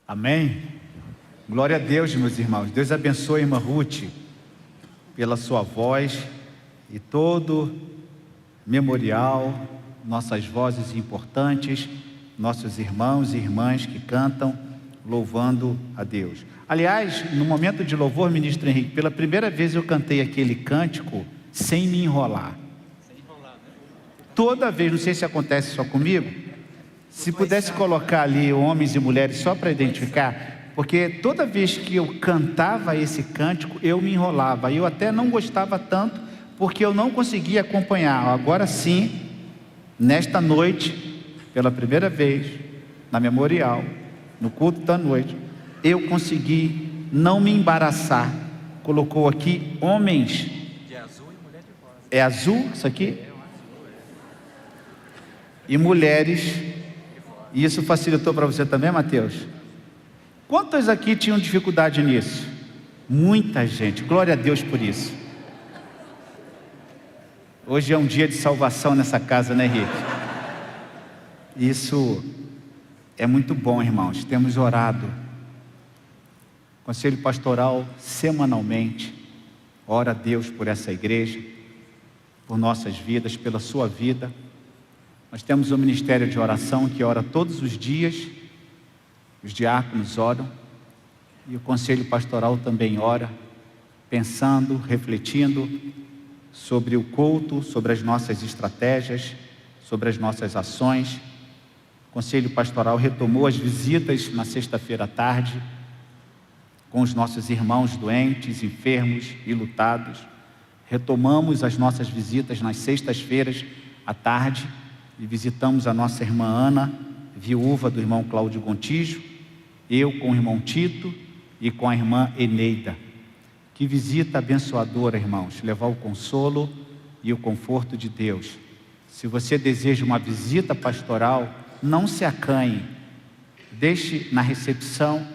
Amém? Glória a Deus, meus irmãos. Deus abençoe a irmã Ruth pela sua voz e todo memorial, nossas vozes importantes, nossos irmãos e irmãs que cantam louvando a Deus. Aliás, no momento de louvor, ministro Henrique, pela primeira vez eu cantei aquele cântico sem me enrolar. Toda vez, não sei se acontece só comigo, se pudesse colocar ali homens e mulheres só para identificar, porque toda vez que eu cantava esse cântico, eu me enrolava. Eu até não gostava tanto, porque eu não conseguia acompanhar. Agora sim, nesta noite, pela primeira vez, na memorial, no culto da noite, eu consegui não me embaraçar. Colocou aqui homens. De azul e mulher de rosa. É azul isso aqui? E mulheres. E isso facilitou para você também, Mateus? Quantos aqui tinham dificuldade nisso? Muita gente, glória a Deus por isso. Hoje é um dia de salvação nessa casa, né, Henrique? Isso é muito bom, irmãos. Temos orado. Conselho pastoral semanalmente ora a Deus por essa igreja, por nossas vidas, pela sua vida. Nós temos um ministério de oração que ora todos os dias, os diáconos oram, e o conselho pastoral também ora, pensando, refletindo sobre o culto, sobre as nossas estratégias, sobre as nossas ações. O conselho pastoral retomou as visitas na sexta-feira à tarde, com os nossos irmãos doentes, enfermos e lutados. Retomamos as nossas visitas nas sextas-feiras à tarde, e visitamos a nossa irmã Ana, viúva do irmão Cláudio Gontijo, eu com o irmão Tito e com a irmã Eneida. Que visita abençoadora, irmãos, levar o consolo e o conforto de Deus. Se você deseja uma visita pastoral, não se acanhe, deixe na recepção.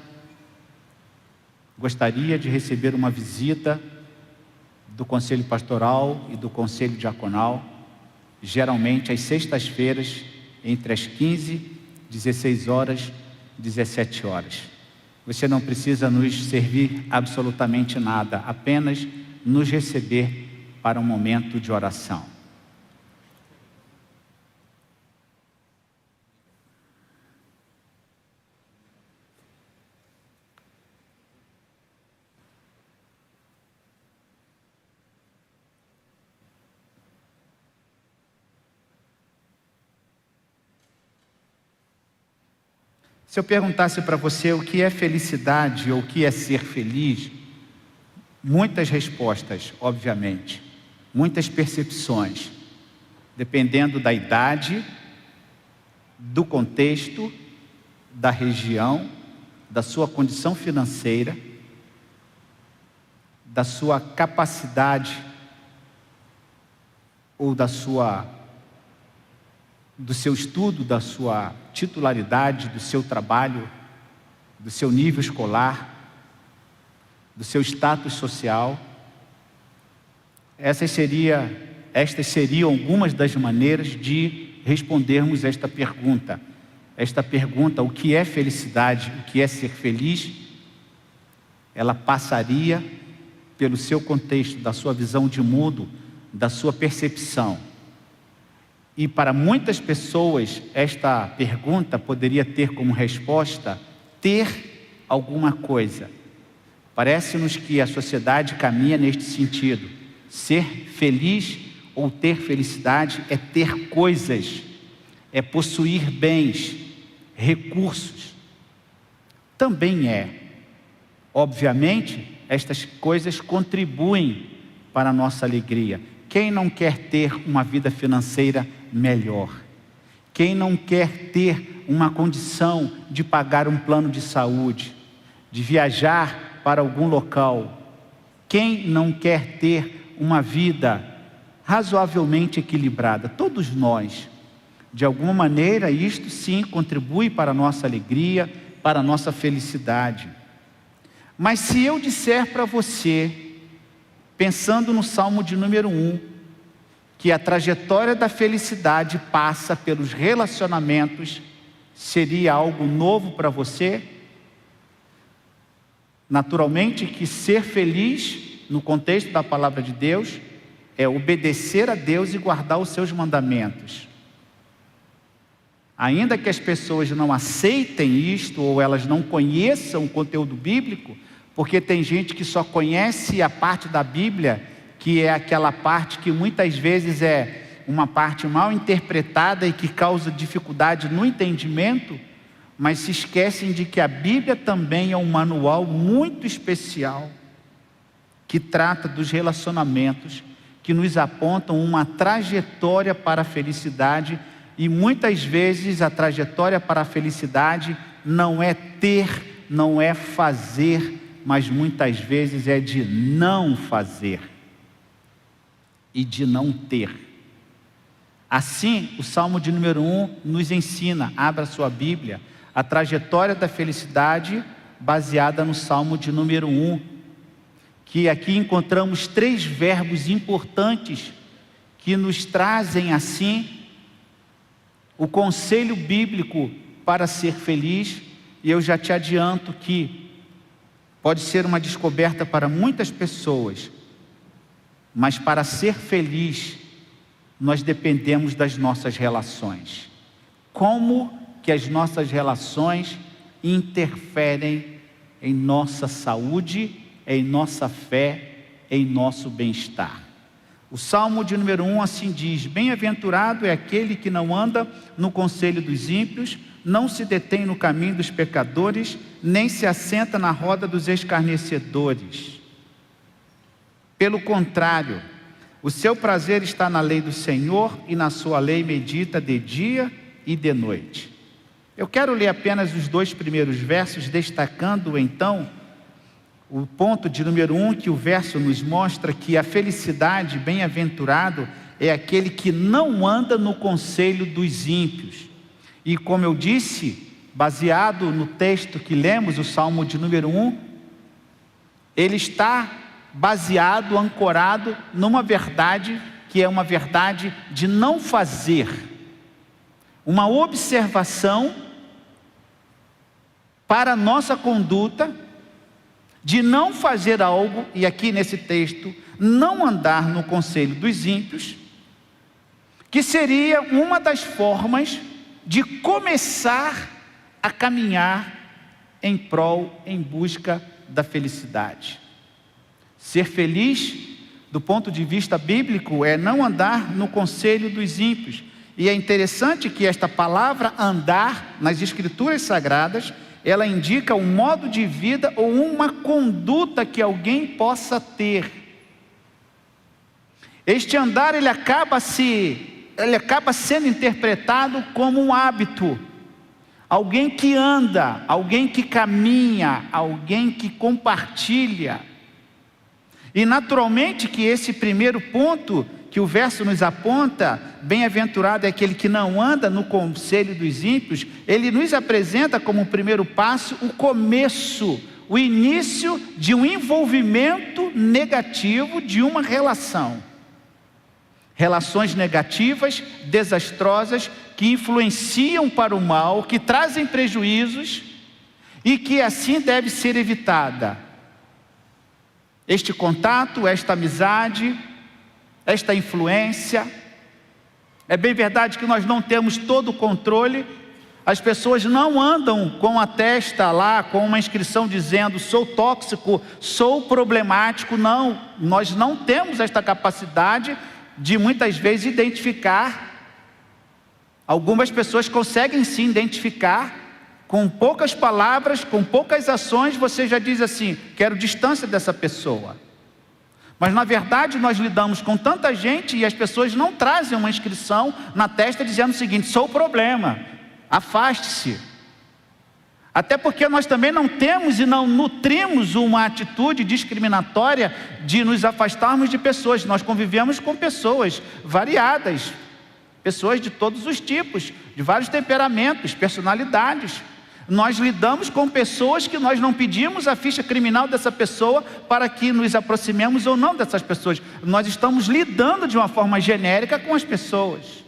Gostaria de receber uma visita do conselho pastoral e do conselho diaconal, geralmente às sextas-feiras, entre as 15, 16 horas e 17 horas. Você não precisa nos servir absolutamente nada, apenas nos receber para um momento de oração. Se eu perguntasse para você o que é felicidade ou o que é ser feliz, muitas respostas, obviamente, muitas percepções, dependendo da idade, do contexto, da região, da sua condição financeira, da sua capacidade ou do seu estudo, da sua titularidade, do seu trabalho, do seu nível escolar, do seu status social. Estas seriam algumas das maneiras de respondermos esta pergunta. Esta pergunta, o que é felicidade, o que é ser feliz, ela passaria pelo seu contexto, da sua visão de mundo, da sua percepção. E para muitas pessoas, esta pergunta poderia ter como resposta ter alguma coisa. Parece-nos que a sociedade caminha neste sentido. Ser feliz ou ter felicidade é ter coisas, é possuir bens, recursos. Também é. Obviamente, estas coisas contribuem para a nossa alegria. Quem não quer ter uma vida financeira melhor? Quem não quer ter uma condição de pagar um plano de saúde, de viajar para algum local? Quem não quer ter uma vida razoavelmente equilibrada? Todos nós, de alguma maneira, isto sim contribui para a nossa alegria, para a nossa felicidade. Mas se eu disser para você, pensando no Salmo de número 1, que a trajetória da felicidade passa pelos relacionamentos, seria algo novo para você? Naturalmente que ser feliz, no contexto da palavra de Deus, é obedecer a Deus e guardar os seus mandamentos. Ainda que as pessoas não aceitem isto, ou elas não conheçam o conteúdo bíblico, porque tem gente que só conhece a parte da Bíblia, que é aquela parte que muitas vezes é uma parte mal interpretada e que causa dificuldade no entendimento, mas se esquecem de que a Bíblia também é um manual muito especial, que trata dos relacionamentos, que nos apontam uma trajetória para a felicidade, e muitas vezes a trajetória para a felicidade não é ter, não é fazer, mas muitas vezes é de não fazer e de não ter. Assim, o Salmo de número 1 nos ensina, abra sua Bíblia, a trajetória da felicidade baseada no Salmo de número 1, que aqui encontramos 3 verbos importantes que nos trazem assim o conselho bíblico para ser feliz. E eu já te adianto que pode ser uma descoberta para muitas pessoas, mas para ser feliz nós dependemos das nossas relações. Como que as nossas relações interferem em nossa saúde, em nossa fé, em nosso bem-estar? O Salmo de número 1 assim diz: bem-aventurado é aquele que não anda no conselho dos ímpios, não se detém no caminho dos pecadores, nem se assenta na roda dos escarnecedores. Pelo contrário, o seu prazer está na lei do Senhor, e na sua lei medita de dia e de noite. Eu quero ler apenas os 2 primeiros versos, destacando então o ponto de número 1, que o verso nos mostra que a felicidade, bem-aventurado, é aquele que não anda no conselho dos ímpios. E como eu disse, baseado no texto que lemos, o Salmo de número 1, ele está baseado, ancorado numa verdade, que é uma verdade de não fazer. Uma observação para a nossa conduta, de não fazer algo, e aqui nesse texto, não andar no conselho dos ímpios, que seria uma das formas de começar a caminhar em prol, em busca da felicidade. Ser feliz, do ponto de vista bíblico, é não andar no conselho dos ímpios. E é interessante que esta palavra andar, nas Escrituras Sagradas, ela indica um modo de vida ou uma conduta que alguém possa ter. Este andar, ele acaba sendo interpretado como um hábito. Alguém que anda, alguém que caminha, alguém que compartilha. E naturalmente que esse primeiro ponto que o verso nos aponta, bem-aventurado é aquele que não anda no conselho dos ímpios, ele nos apresenta como primeiro passo o começo, o início de um envolvimento negativo de uma relação. Relações negativas, desastrosas, que influenciam para o mal, que trazem prejuízos e que assim deve ser evitada. Este contato, esta amizade, esta influência, é bem verdade que nós não temos todo o controle. As pessoas não andam com a testa lá, com uma inscrição dizendo: sou tóxico, sou problemático. Não, nós não temos esta capacidade de muitas vezes identificar. Algumas pessoas conseguem sim identificar, com poucas palavras, com poucas ações, você já diz assim: quero distância dessa pessoa. Mas na verdade nós lidamos com tanta gente e as pessoas não trazem uma inscrição na testa dizendo o seguinte: sou o problema, afaste-se. Até porque nós também não temos e não nutrimos uma atitude discriminatória de nos afastarmos de pessoas. Nós convivemos com pessoas variadas, pessoas de todos os tipos, de vários temperamentos, personalidades. Nós lidamos com pessoas que nós não pedimos a ficha criminal dessa pessoa para que nos aproximemos ou não dessas pessoas. Nós estamos lidando de uma forma genérica com as pessoas.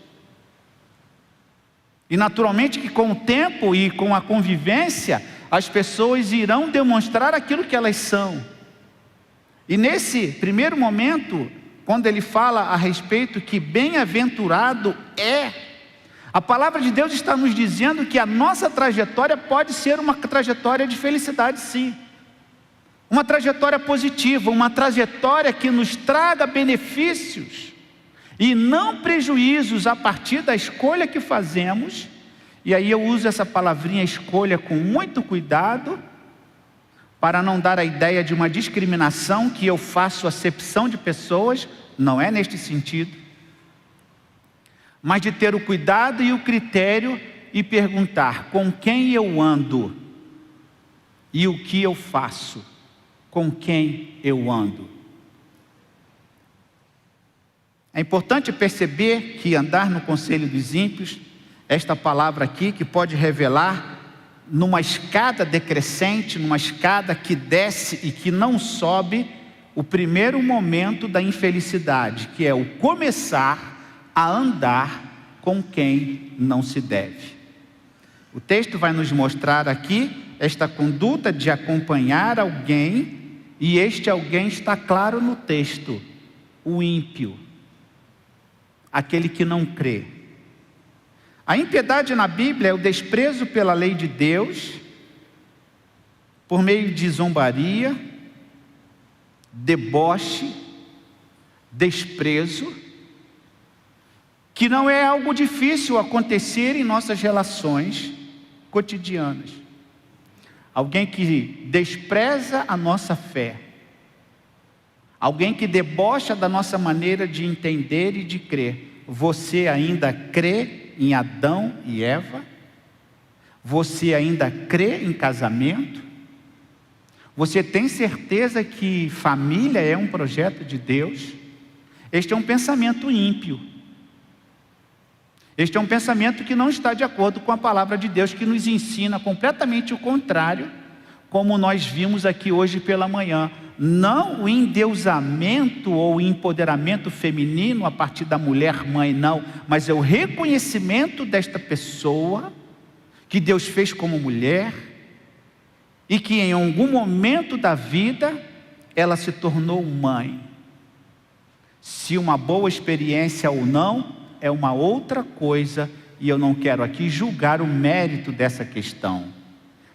E naturalmente que com o tempo e com a convivência, as pessoas irão demonstrar aquilo que elas são. E nesse primeiro momento, quando ele fala a respeito que bem-aventurado é, a palavra de Deus está nos dizendo que a nossa trajetória pode ser uma trajetória de felicidade, sim. Uma trajetória positiva, uma trajetória que nos traga benefícios e não prejuízos a partir da escolha que fazemos. E aí eu uso essa palavrinha escolha com muito cuidado, para não dar a ideia de uma discriminação, que eu faço acepção de pessoas, não é neste sentido. Mas de ter o cuidado e o critério e perguntar com quem eu ando e o que eu faço. Com quem eu ando. É importante perceber que andar no conselho dos ímpios, esta palavra aqui que pode revelar numa escada decrescente, numa escada que desce e que não sobe, o primeiro momento da infelicidade, que é o começar a andar com quem não se deve. O texto vai nos mostrar aqui esta conduta de acompanhar alguém, e este alguém está claro no texto: o ímpio, aquele que não crê. A impiedade na Bíblia é o desprezo pela lei de Deus, por meio de zombaria, deboche, desprezo, que não é algo difícil acontecer em nossas relações cotidianas. Alguém que despreza a nossa fé, alguém que debocha da nossa maneira de entender e de crer. Você ainda crê em Adão e Eva? Você ainda crê em casamento? Você tem certeza que família é um projeto de Deus? Este é um pensamento ímpio. Este é um pensamento que não está de acordo com a palavra de Deus, que nos ensina completamente o contrário, como nós vimos aqui hoje pela manhã. Não o endeusamento ou o empoderamento feminino a partir da mulher mãe, não, mas é o reconhecimento desta pessoa que Deus fez como mulher e que em algum momento da vida ela se tornou mãe. Se uma boa experiência ou não, é uma outra coisa, e eu não quero aqui julgar o mérito dessa questão,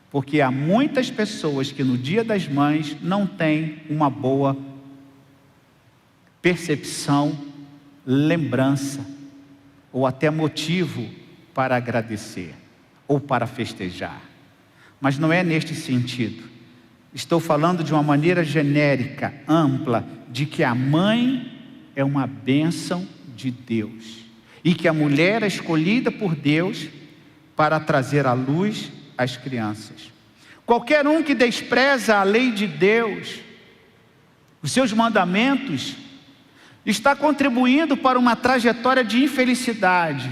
porque há muitas pessoas que no Dia das Mães não têm uma boa percepção, lembrança, ou até motivo para agradecer, ou para festejar. Mas não é neste sentido. Estou falando de uma maneira genérica, ampla, de que a mãe é uma bênção de Deus. E que a mulher é escolhida por Deus para trazer à luz as crianças. Qualquer um que despreza a lei de Deus, os seus mandamentos, está contribuindo para uma trajetória de infelicidade,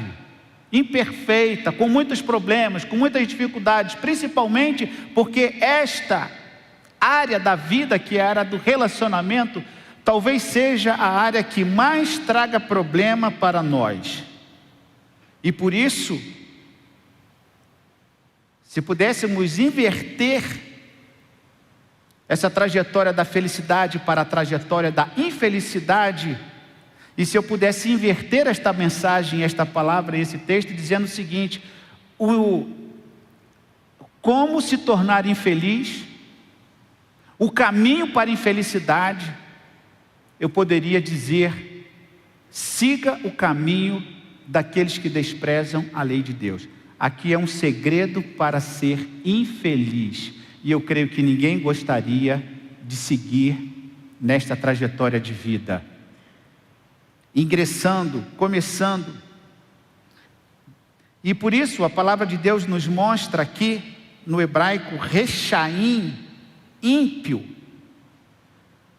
imperfeita, com muitos problemas, com muitas dificuldades, principalmente porque esta área da vida, que é a área do relacionamento, talvez seja a área que mais traga problema para nós. E por isso, se pudéssemos inverter essa trajetória da felicidade para a trajetória da infelicidade, e se eu pudesse inverter esta mensagem, esta palavra, esse texto, dizendo o seguinte: como se tornar infeliz, o caminho para a infelicidade, eu poderia dizer: siga o caminho daqueles que desprezam a lei de Deus. Aqui é um segredo para ser infeliz, e eu creio que ninguém gostaria de seguir nesta trajetória de vida. Começando. E por isso a palavra de Deus nos mostra aqui, no hebraico, rechaim, ímpio.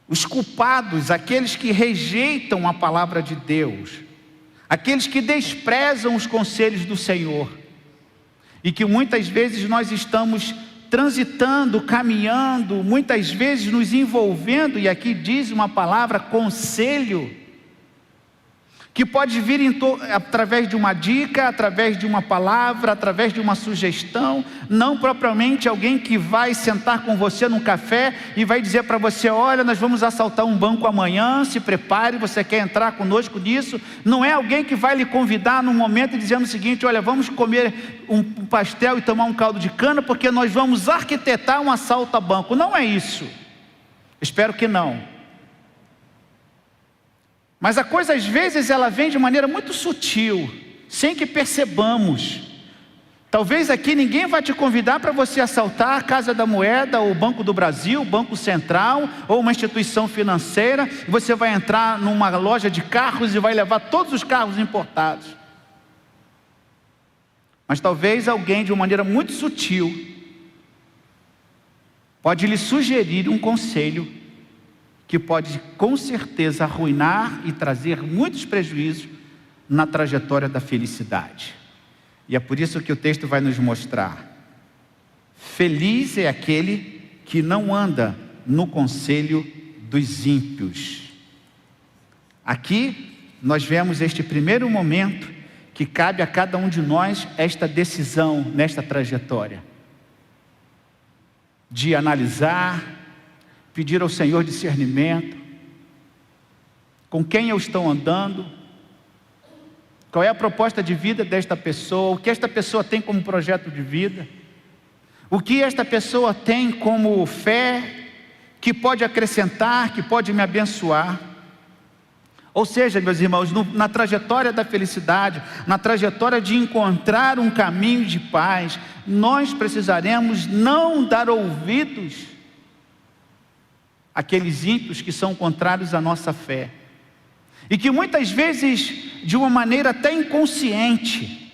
Os culpados, aqueles que rejeitam a palavra de Deus, aqueles que desprezam os conselhos do Senhor, e que muitas vezes nós estamos transitando, caminhando, muitas vezes nos envolvendo, e aqui diz uma palavra, conselho, que pode vir através de uma dica, através de uma palavra, através de uma sugestão, não propriamente alguém que vai sentar com você num café e vai dizer para você: olha, nós vamos assaltar um banco amanhã, se prepare, você quer entrar conosco nisso? Não é alguém que vai lhe convidar num momento dizendo o seguinte: olha, vamos comer um pastel e tomar um caldo de cana, porque nós vamos arquitetar um assalto a banco. Não é isso, espero que não. Mas a coisa às vezes ela vem de maneira muito sutil, sem que percebamos. Talvez aqui ninguém vai te convidar para você assaltar a Casa da Moeda, ou o Banco do Brasil, o Banco Central, ou uma instituição financeira. Você vai entrar numa loja de carros e vai levar todos os carros importados. Mas talvez alguém de uma maneira muito sutil pode lhe sugerir um conselho que pode com certeza arruinar e trazer muitos prejuízos na trajetória da felicidade. E é por isso que o texto vai nos mostrar: feliz é aquele que não anda no conselho dos ímpios. Aqui nós vemos este primeiro momento que cabe a cada um de nós esta decisão nesta trajetória, de analisar, pedir ao Senhor discernimento, com quem eu estou andando, qual é a proposta de vida desta pessoa, o que esta pessoa tem como projeto de vida, o que esta pessoa tem como fé, que pode acrescentar, que pode me abençoar. Ou seja, meus irmãos, na trajetória da felicidade, na trajetória de encontrar um caminho de paz, nós precisaremos não dar ouvidos àqueles ímpios que são contrários à nossa fé, e que muitas vezes, de uma maneira até inconsciente,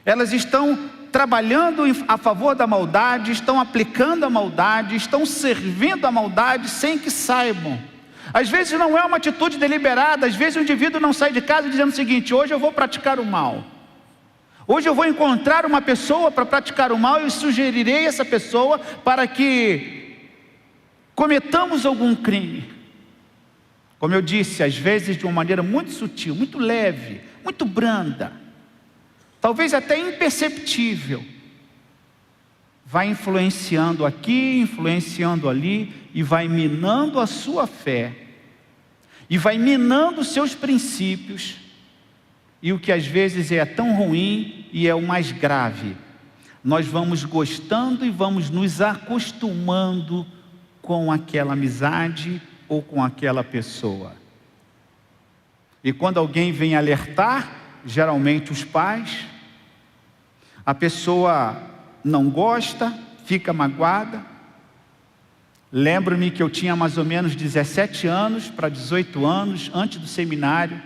elas estão trabalhando a favor da maldade, estão aplicando a maldade, estão servindo a maldade sem que saibam. Às vezes não é uma atitude deliberada, às vezes o indivíduo não sai de casa dizendo o seguinte: hoje eu vou praticar o mal, hoje eu vou encontrar uma pessoa para praticar o mal e sugerirei essa pessoa para que cometamos algum crime. Como eu disse, às vezes de uma maneira muito sutil, muito leve, muito branda, talvez até imperceptível, vai influenciando aqui, influenciando ali, e vai minando a sua fé, e vai minando os seus princípios, e o que às vezes é tão ruim e é o mais grave, nós vamos gostando e vamos nos acostumando com aquela amizade ou com aquela pessoa. E quando alguém vem alertar, geralmente os pais, a pessoa não gosta, fica magoada. Lembro-me que eu tinha mais ou menos 17 anos para 18 anos, antes do seminário.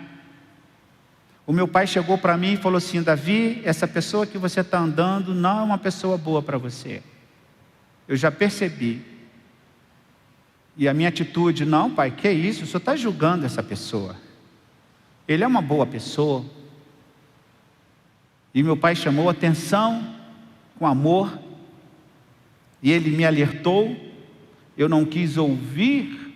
O meu pai chegou para mim e falou assim: Davi, essa pessoa que você está andando não é uma pessoa boa para você. Eu já percebi. E a minha atitude: não, pai, que isso? O senhor está julgando essa pessoa. Ele é uma boa pessoa. E meu pai chamou atenção, com amor, e ele me alertou. Eu não quis ouvir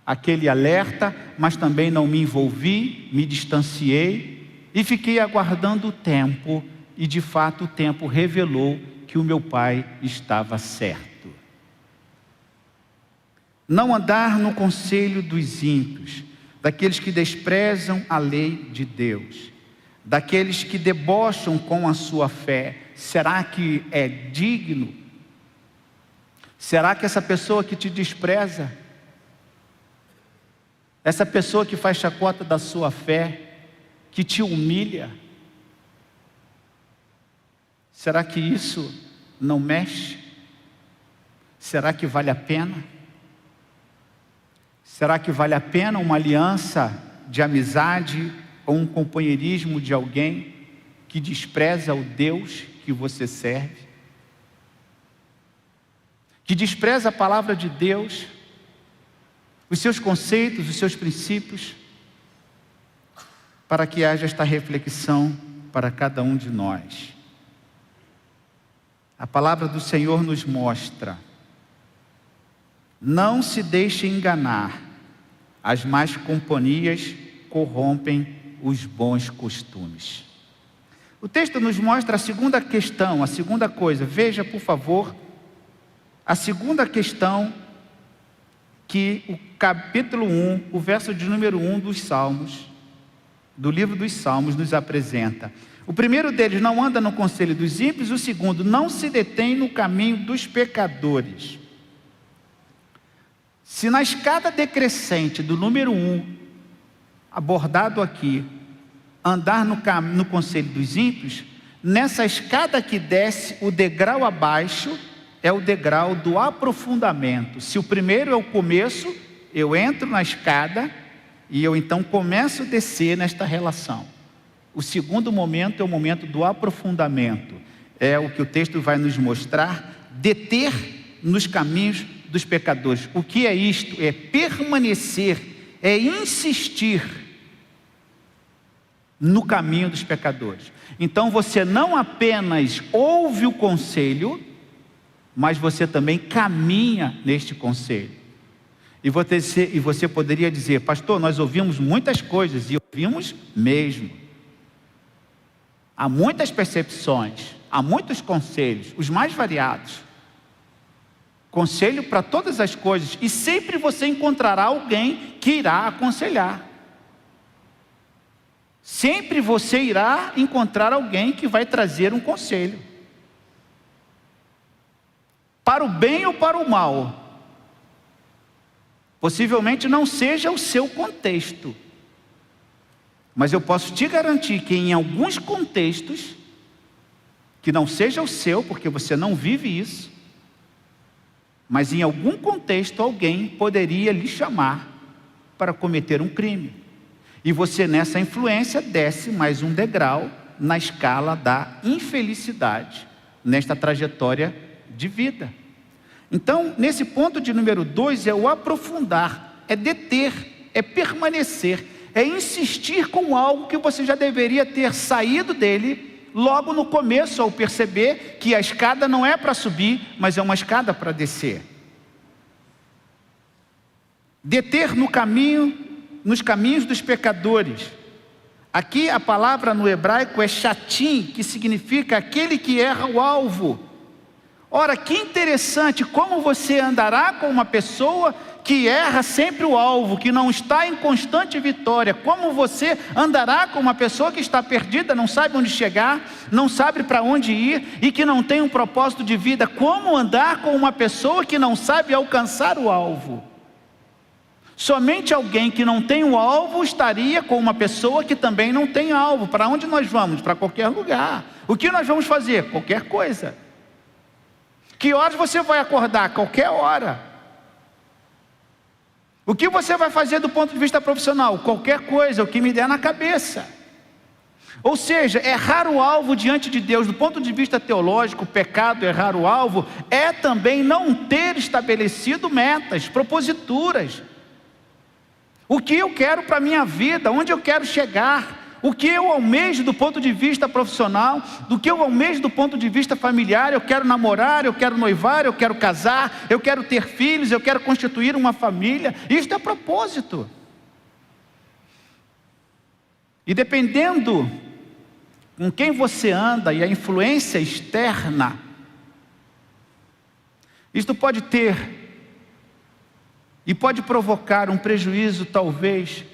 aquele alerta, mas também não me envolvi, me distanciei, e fiquei aguardando o tempo, e de fato o tempo revelou que o meu pai estava certo. Não andar no conselho dos ímpios, daqueles que desprezam a lei de Deus, daqueles que debocham com a sua fé. Será que é digno? Será que essa pessoa que te despreza, essa pessoa que faz chacota da sua fé, que te humilha, será que isso não mexe? Será que vale a pena? Será que vale a pena uma aliança de amizade ou um companheirismo de alguém que despreza o Deus que você serve? Que despreza a palavra de Deus, os seus conceitos, os seus princípios, para que haja esta reflexão para cada um de nós. A palavra do Senhor nos mostra: não se deixe enganar, as más companhias corrompem os bons costumes. O texto nos mostra a segunda questão, a segunda coisa. Veja, por favor, a segunda questão que o capítulo 1, o verso de número 1 dos Salmos, do livro dos Salmos, nos apresenta. O primeiro deles: não anda no conselho dos ímpios. O segundo: não se detém no caminho dos pecadores. Se na escada decrescente do número 1, abordado aqui, andar no conselho dos ímpios, nessa escada que desce, o degrau abaixo é o degrau do aprofundamento. Se o primeiro é o começo, eu entro na escada e eu então começo a descer nesta relação. O segundo momento é o momento do aprofundamento. É o que o texto vai nos mostrar: deter nos caminhos dos pecadores. O que é isto? É permanecer, é insistir no caminho dos pecadores. Então você não apenas ouve o conselho, mas você também caminha neste conselho. E você poderia dizer: pastor, nós ouvimos muitas coisas, e ouvimos mesmo. Há muitas percepções, há muitos conselhos, os mais variados. Conselho para todas as coisas, e sempre você encontrará alguém que irá aconselhar. Sempre você irá encontrar alguém que vai trazer um conselho, para o bem ou para o mal. Possivelmente não seja o seu contexto, mas eu posso te garantir que em alguns contextos, que não seja o seu, porque você não vive isso, mas em algum contexto alguém poderia lhe chamar para cometer um crime. E você, nessa influência, desce mais um degrau na escala da infelicidade, nesta trajetória de vida. Então, nesse ponto de número 2, é o aprofundar, é deter, é permanecer, é insistir com algo que você já deveria ter saído dele logo no começo, ao perceber que a escada não é para subir, mas é uma escada para descer. Deter no caminho, nos caminhos dos pecadores. Aqui a palavra no hebraico é shatim, que significa aquele que erra o alvo. Ora, que interessante, como você andará com uma pessoa que erra sempre o alvo, que não está em constante vitória? Como você andará com uma pessoa que está perdida, não sabe onde chegar, não sabe para onde ir e que não tem um propósito de vida? Como andar com uma pessoa que não sabe alcançar o alvo? Somente alguém que não tem o alvo estaria com uma pessoa que também não tem alvo. Para onde nós vamos? Para qualquer lugar. O que nós vamos fazer? Qualquer coisa. Que horas você vai acordar? Qualquer hora. O que você vai fazer do ponto de vista profissional? Qualquer coisa, o que me der na cabeça. Ou seja, errar o alvo diante de Deus, do ponto de vista teológico, o pecado, errar o alvo, é também não ter estabelecido metas, proposituras. O que eu quero para a minha vida, onde eu quero chegar, o que eu almejo do ponto de vista profissional, do que eu almejo do ponto de vista familiar. Eu quero namorar, eu quero noivar, eu quero casar, eu quero ter filhos, eu quero constituir uma família. Isto é propósito. E dependendo com quem você anda e a influência externa, isto pode ter e pode provocar um prejuízo, talvez,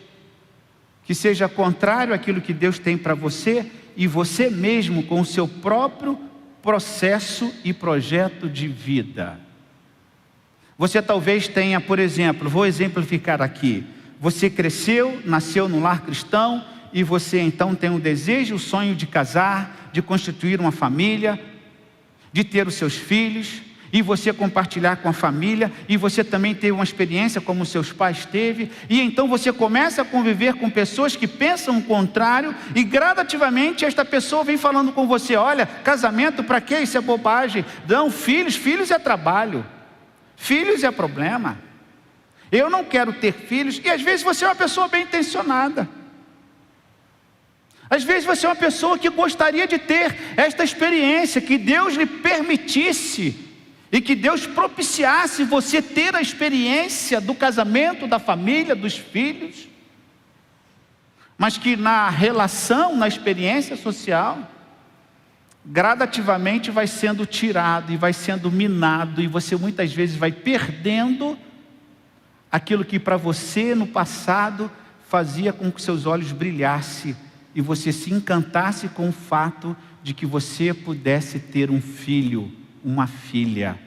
que seja contrário àquilo que Deus tem para você, e você mesmo com o seu próprio processo e projeto de vida. Você talvez tenha, por exemplo, vou exemplificar aqui, você cresceu, nasceu no lar cristão, e você então tem o desejo, o sonho de casar, de constituir uma família, de ter os seus filhos, e você compartilhar com a família, e você também ter uma experiência como seus pais teve, e então você começa a conviver com pessoas que pensam o contrário, e gradativamente esta pessoa vem falando com você: olha, casamento para quê? Isso é bobagem. Não, filhos é trabalho, filhos é problema, eu não quero ter filhos. E às vezes você é uma pessoa bem intencionada, às vezes você é uma pessoa que gostaria de ter esta experiência, que Deus lhe permitisse e que Deus propiciasse você ter a experiência do casamento, da família, dos filhos. mas que na relação, na experiência social, gradativamente vai sendo tirado e vai sendo minado, e você muitas vezes vai perdendo aquilo que para você no passado fazia com que seus olhos brilhassem e você se encantasse com o fato de que você pudesse ter um filho, uma filha,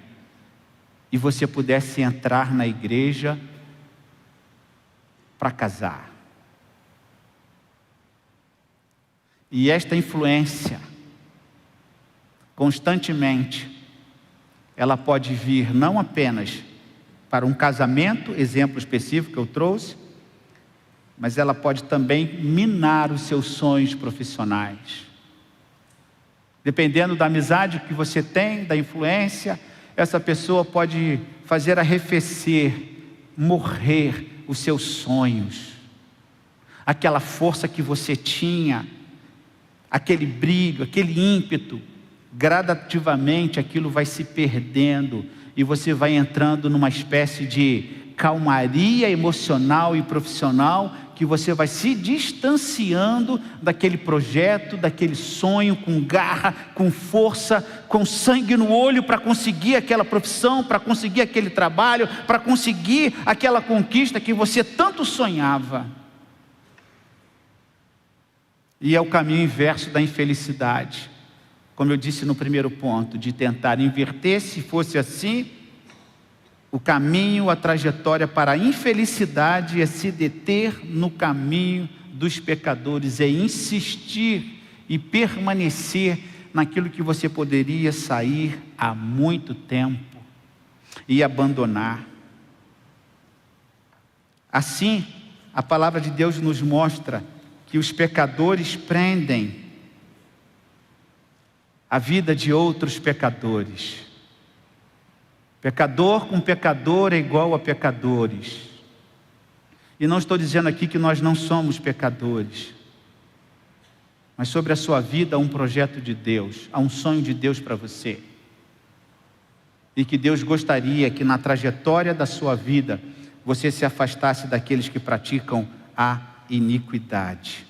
e você pudesse entrar na igreja para casar. E esta influência, constantemente, ela pode vir não apenas para um casamento, exemplo específico que eu trouxe, mas ela pode também minar os seus sonhos profissionais. Dependendo da amizade que você tem, da influência, essa pessoa pode fazer arrefecer, morrer os seus sonhos. Aquela força que você tinha, aquele brilho, aquele ímpeto, gradativamente aquilo vai se perdendo e você vai entrando numa espécie de calmaria emocional e profissional, que você vai se distanciando daquele projeto, daquele sonho, com garra, com força, com sangue no olho para conseguir aquela profissão, para conseguir aquele trabalho, para conseguir aquela conquista que você tanto sonhava. E é o caminho inverso da infelicidade. Como eu disse no primeiro ponto, de tentar inverter, se fosse assim, o caminho, a trajetória para a infelicidade é se deter no caminho dos pecadores, é insistir e permanecer naquilo que você poderia sair há muito tempo e abandonar. Assim, a palavra de Deus nos mostra que os pecadores prendem a vida de outros pecadores. Pecador com pecador é igual a pecadores. E não estou dizendo aqui que nós não somos pecadores, mas sobre a sua vida há um projeto de Deus, há um sonho de Deus para você. E que Deus gostaria que na trajetória da sua vida você se afastasse daqueles que praticam a iniquidade.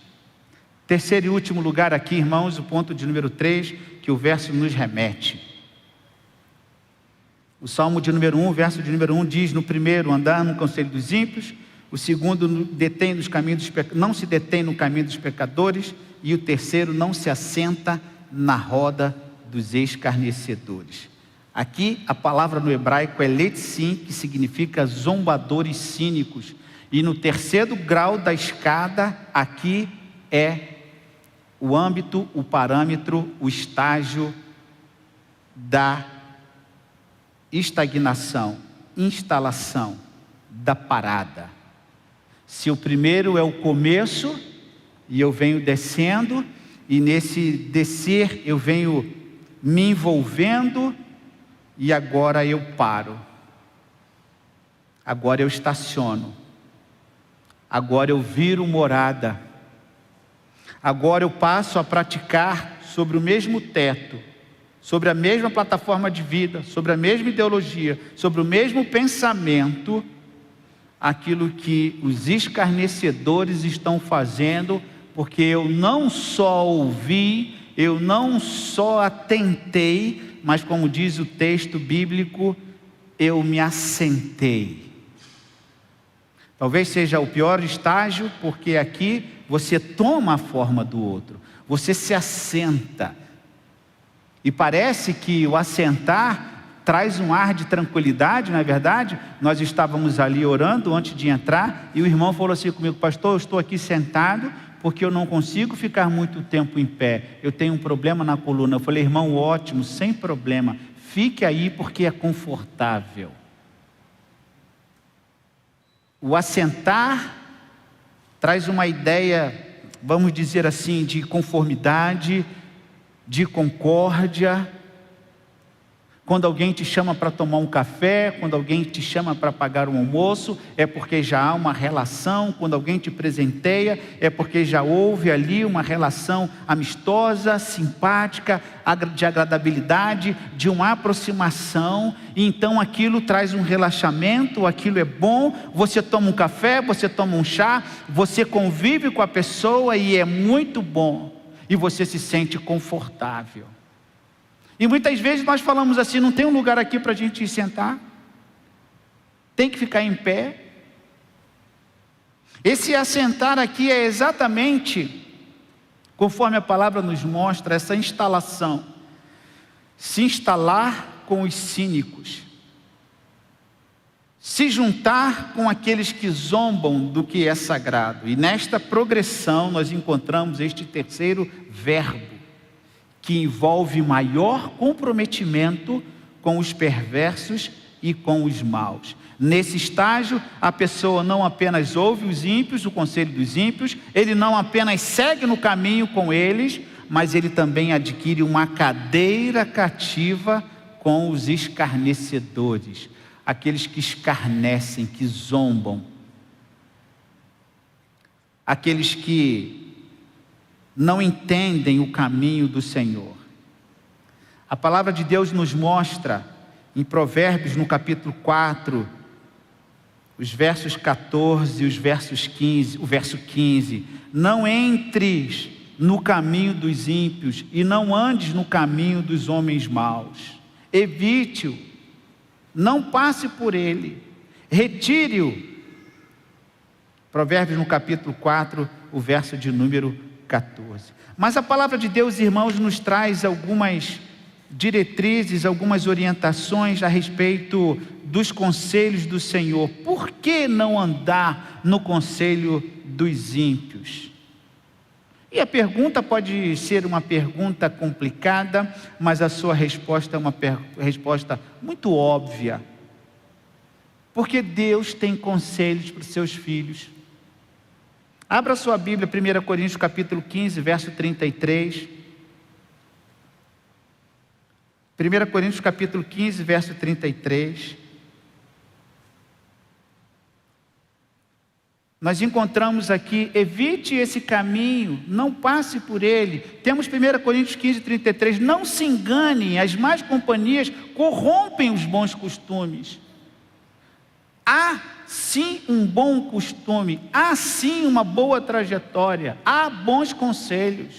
Terceiro e último lugar aqui, irmãos, o ponto de número 3, que o verso nos remete. O Salmo de número 1, verso de número 1 diz: no primeiro, andar no conselho dos ímpios; o segundo, não se detém no caminho dos pecadores; e o terceiro, não se assenta na roda dos escarnecedores. Aqui a palavra no hebraico é letzim, que significa zombadores cínicos. E no terceiro grau da escada, aqui é o âmbito, o parâmetro, o estágio da estagnação, instalação, da parada. Se o primeiro é o começo, e eu venho descendo, e nesse descer eu venho me envolvendo, e agora eu paro. Agora eu estaciono. Agora eu viro morada. Agora eu passo a praticar sobre o mesmo teto, sobre a mesma plataforma de vida, sobre a mesma ideologia, sobre o mesmo pensamento, aquilo que os escarnecedores estão fazendo, porque eu não só ouvi, eu não só atentei, mas como diz o texto bíblico, eu me assentei. Talvez seja o pior estágio, porque aqui você toma a forma do outro, você se assenta. E parece que o assentar traz um ar de tranquilidade, não é verdade? Nós estávamos ali orando antes de entrar, e o irmão falou assim comigo: pastor, eu estou aqui sentado porque eu não consigo ficar muito tempo em pé, eu tenho um problema na coluna. Eu falei: irmão, ótimo, sem problema, fique aí porque é confortável. O assentar traz uma ideia, vamos dizer assim, de conformidade, de concórdia, Quando alguém te chama para tomar um café, quando alguém te chama para pagar um almoço, é porque já há uma relação. Quando alguém te presenteia, é porque já houve ali uma relação amistosa, simpática, de agradabilidade, de uma aproximação. E então aquilo traz um relaxamento, aquilo é bom. Você toma um café, você toma um chá, você convive com a pessoa e é muito bom. E você se sente confortável. E muitas vezes nós falamos assim: não tem um lugar aqui para a gente sentar? Tem que ficar em pé? Esse assentar aqui é exatamente, conforme a palavra nos mostra, essa instalação. Se instalar com os cínicos. Se juntar com aqueles que zombam do que é sagrado. E nesta progressão nós encontramos este terceiro verbo, que envolve maior comprometimento com os perversos e com os maus. Nesse estágio, a pessoa não apenas ouve os ímpios, o conselho dos ímpios, ele não apenas segue no caminho com eles, mas ele também adquire uma cadeira cativa com os escarnecedores, aqueles que escarnecem, que zombam, aqueles que não entendem o caminho do Senhor. A palavra de Deus nos mostra em Provérbios, no capítulo 4, os versos 14 e os versos 15, o verso 15: não entres no caminho dos ímpios e não andes no caminho dos homens maus. Evite-o, não passe por ele, retire-o. Provérbios no capítulo 4, o verso de número 14. Mas a palavra de Deus, irmãos, nos traz algumas diretrizes, algumas orientações a respeito dos conselhos do Senhor. Por que não andar no conselho dos ímpios? E a pergunta pode ser uma pergunta complicada, mas a sua resposta é uma resposta muito óbvia. Porque Deus tem conselhos para os seus filhos. Abra sua Bíblia, 1 Coríntios capítulo 15, verso 33. 1 Coríntios capítulo 15, verso 33. Nós encontramos aqui: evite esse caminho, não passe por ele. Temos 1 Coríntios 15, 33. Não se enganem, as más companhias corrompem os bons costumes. Há sim um bom costume, há sim uma boa trajetória, há bons conselhos.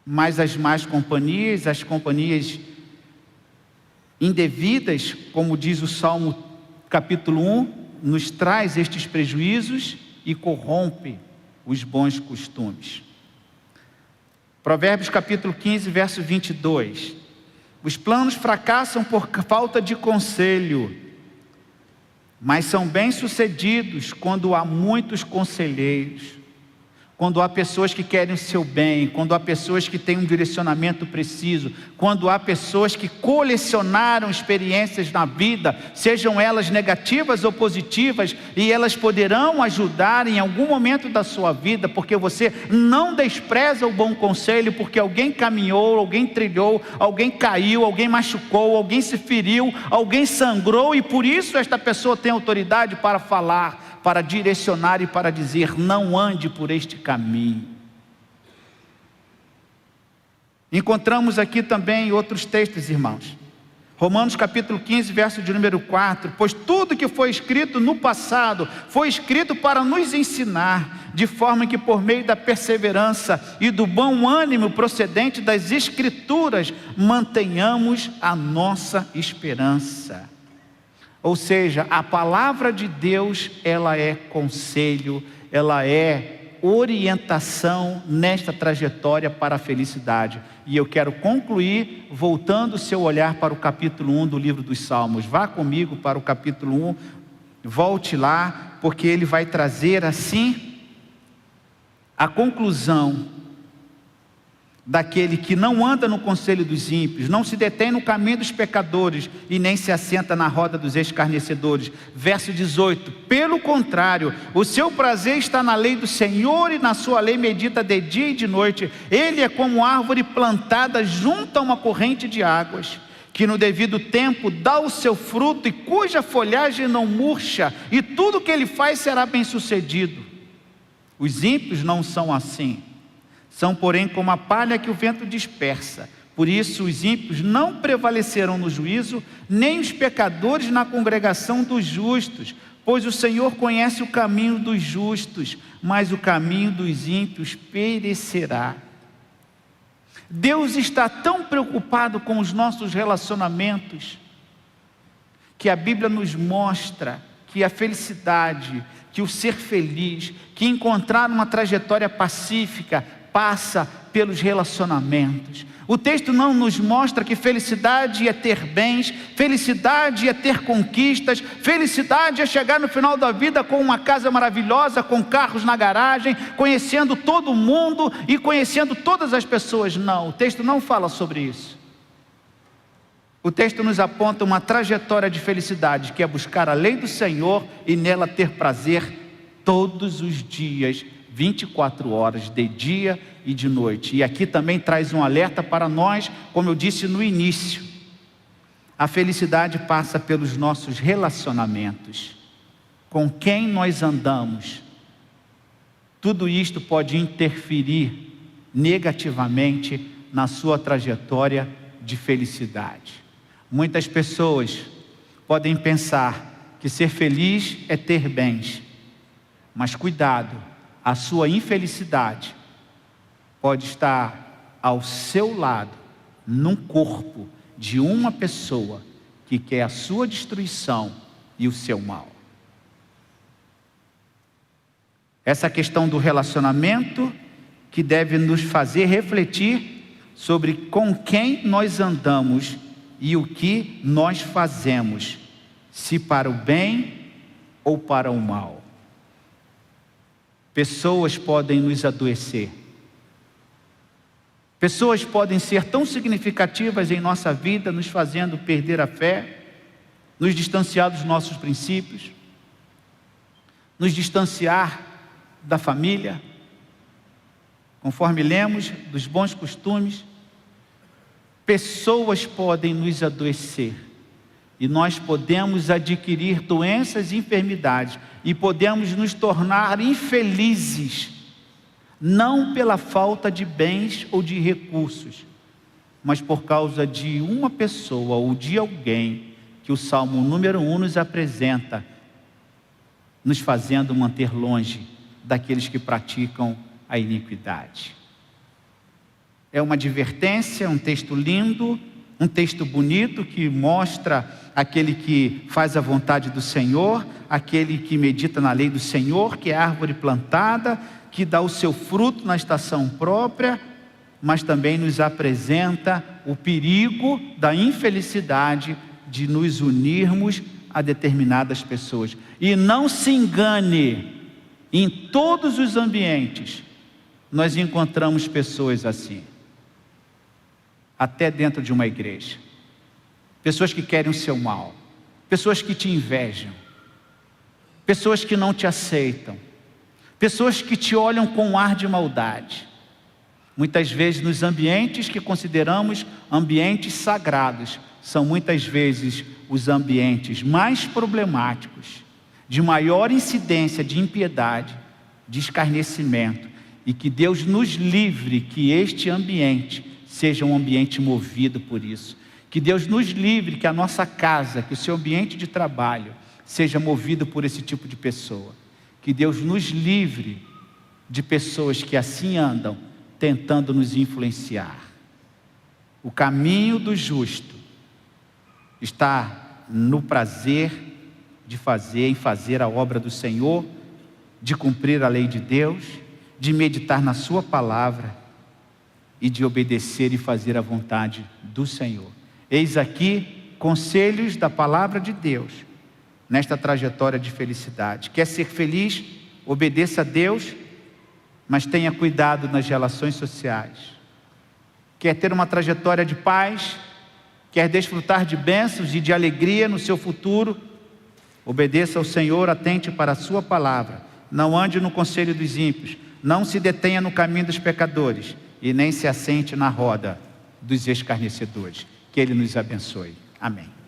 Mas as más companhias, as companhias indevidas, como diz o Salmo capítulo 1, nos traz estes prejuízos e corrompe os bons costumes. Provérbios capítulo 15, verso 22. Os planos fracassam por falta de conselho, mas são bem-sucedidos quando há muitos conselheiros. Quando há pessoas que querem o seu bem, quando há pessoas que têm um direcionamento preciso, quando há pessoas que colecionaram experiências na vida, sejam elas negativas ou positivas, e elas poderão ajudar em algum momento da sua vida, porque você não despreza o bom conselho, porque alguém caminhou, alguém trilhou, alguém caiu, alguém machucou, alguém se feriu, alguém sangrou, e por isso esta pessoa tem autoridade para falar, para direcionar e para dizer: não ande por este caminho. Encontramos aqui também outros textos, irmãos. Romanos capítulo 15, verso de número 4. Pois tudo que foi escrito no passado, foi escrito para nos ensinar, de forma que por meio da perseverança e do bom ânimo procedente das Escrituras, mantenhamos a nossa esperança. Ou seja, a palavra de Deus, ela é conselho, ela é orientação nesta trajetória para a felicidade. E eu quero concluir voltando o seu olhar para o capítulo 1 do livro dos Salmos. Vá comigo para o capítulo 1, volte lá, porque ele vai trazer assim a conclusão daquele que não anda no conselho dos ímpios, não se detém no caminho dos pecadores e nem se assenta na roda dos escarnecedores. Verso 18: pelo contrário, o seu prazer está na lei do Senhor e na sua lei medita de dia e de noite. Ele é como árvore plantada junto a uma corrente de águas, que no devido tempo dá o seu fruto e cuja folhagem não murcha, e tudo que ele faz será bem sucedido. Os ímpios não são assim, são porém como a palha que o vento dispersa. Por isso os ímpios não prevalecerão no juízo, nem os pecadores na congregação dos justos, pois o Senhor conhece o caminho dos justos, mas o caminho dos ímpios perecerá. Deus está tão preocupado com os nossos relacionamentos, que a Bíblia nos mostra que a felicidade, que o ser feliz, que encontrar uma trajetória pacífica, passa pelos relacionamentos. O texto não nos mostra que felicidade é ter bens, felicidade é ter conquistas, felicidade é chegar no final da vida com uma casa maravilhosa, com carros na garagem, conhecendo todo mundo e conhecendo todas as pessoas. Não, o texto não fala sobre isso. O texto nos aponta uma trajetória de felicidade, que é buscar a lei do Senhor e nela ter prazer todos os dias, 24 horas, de dia e de noite. E aqui também traz um alerta para nós, como eu disse no início. A felicidade passa pelos nossos relacionamentos. Com quem nós andamos. Tudo isto pode interferir negativamente na sua trajetória de felicidade. Muitas pessoas podem pensar que ser feliz é ter bens. Mas cuidado, a sua infelicidade pode estar ao seu lado, num corpo de uma pessoa que quer a sua destruição e o seu mal. Essa questão do relacionamento que deve nos fazer refletir sobre com quem nós andamos e o que nós fazemos, se para o bem ou para o mal. Pessoas podem nos adoecer. Pessoas podem ser tão significativas em nossa vida, nos fazendo perder a fé, nos distanciar dos nossos princípios, nos distanciar da família, conforme lemos, dos bons costumes. Pessoas podem nos adoecer e nós podemos adquirir doenças e enfermidades e podemos nos tornar infelizes, não pela falta de bens ou de recursos, mas por causa de uma pessoa ou de alguém que o Salmo número 1 nos apresenta, nos fazendo manter longe daqueles que praticam a iniquidade. É uma advertência, um texto lindo, um texto bonito que mostra aquele que faz a vontade do Senhor, aquele que medita na lei do Senhor, que é árvore plantada, que dá o seu fruto na estação própria, mas também nos apresenta o perigo da infelicidade de nos unirmos a determinadas pessoas. E não se engane, em todos os ambientes nós encontramos pessoas assim. Até dentro de uma igreja. Pessoas que querem o seu mal. Pessoas que te invejam. Pessoas que não te aceitam. Pessoas que te olham com um ar de maldade. Muitas vezes nos ambientes que consideramos ambientes sagrados, são muitas vezes os ambientes mais problemáticos, de maior incidência de impiedade, de escarnecimento, e que Deus nos livre que este ambiente seja um ambiente movido por isso. Que Deus nos livre que a nossa casa, que o seu ambiente de trabalho seja movido por esse tipo de pessoa. Que Deus nos livre de pessoas que assim andam, tentando nos influenciar. O caminho do justo está no prazer de fazer a obra do Senhor, de cumprir a lei de Deus, de meditar na sua palavra e de obedecer e fazer a vontade do Senhor. Eis aqui conselhos da palavra de Deus nesta trajetória de felicidade. Quer ser feliz? Obedeça a Deus, mas tenha cuidado nas relações sociais. Quer ter uma trajetória de paz? Quer desfrutar de bênçãos e de alegria no seu futuro? Obedeça ao Senhor, atente para a sua palavra. Não ande no conselho dos ímpios, não se detenha no caminho dos pecadores e nem se assente na roda dos escarnecedores. Que Ele nos abençoe. Amém.